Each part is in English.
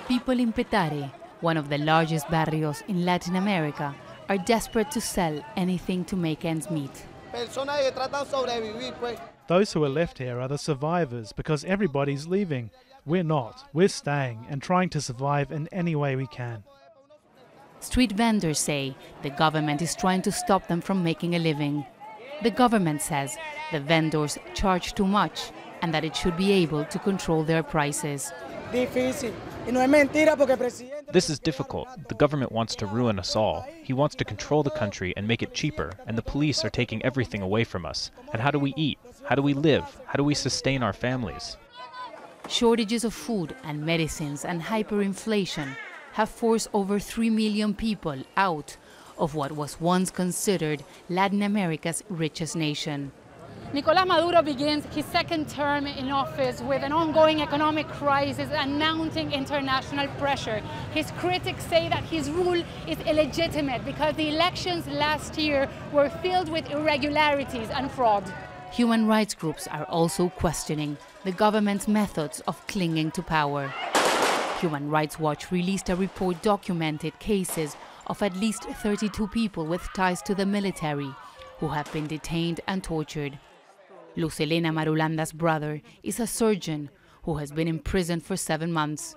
People in Petare, one of the largest barrios in Latin America, are desperate to sell anything to make ends meet. Those who are left here are the survivors because everybody's leaving. We're not. We're staying and trying to survive in any way we can. Street vendors say the government is trying to stop them from making a living. The government says the vendors charge too much and that it should be able to control their prices. This is difficult. The government wants to ruin us all. He wants to control the country and make it cheaper, and the police are taking everything away from us. And how do we eat? How do we live? How do we sustain our families? Shortages of food and medicines and hyperinflation have forced over 3 million people out of what was once considered Latin America's richest nation. Nicolas Maduro begins his second term in office with an ongoing economic crisis and mounting international pressure. His critics say that his rule is illegitimate because the elections last year were filled with irregularities and fraud. Human rights groups are also questioning the government's methods of clinging to power. Human Rights Watch released a report documented cases of at least 32 people with ties to the military who have been detained and tortured. Luz Helena Marulanda's brother is a surgeon who has been in prison for 7 months.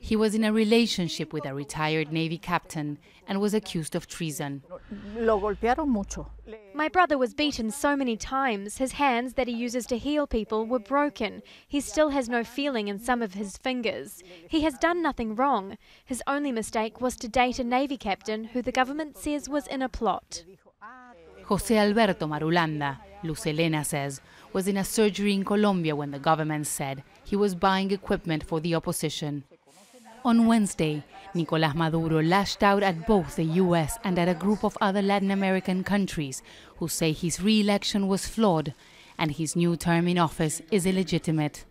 He was in a relationship with a retired Navy captain and was accused of treason. My brother was beaten so many times. His hands that he uses to heal people were broken. He still has no feeling in some of his fingers. He has done nothing wrong. His only mistake was to date a Navy captain who the government says was in a plot. José Alberto Marulanda, Luz Helena says, was in a surgery in Colombia when the government said he was buying equipment for the opposition. On Wednesday, Nicolas Maduro lashed out at both the US and at a group of other Latin American countries who say his re-election was flawed and his new term in office is illegitimate.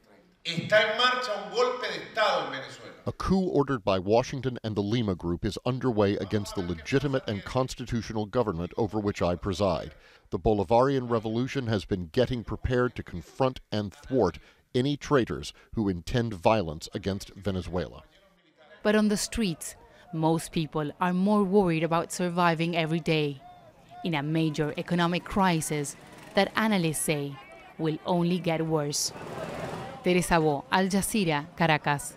A coup ordered by Washington and the Lima Group is underway against the legitimate and constitutional government over which I preside. The Bolivarian Revolution has been getting prepared to confront and thwart any traitors who intend violence against Venezuela. But on the streets, most people are more worried about surviving every day in a major economic crisis that analysts say will only get worse. Teresa, Al Jazeera, Caracas.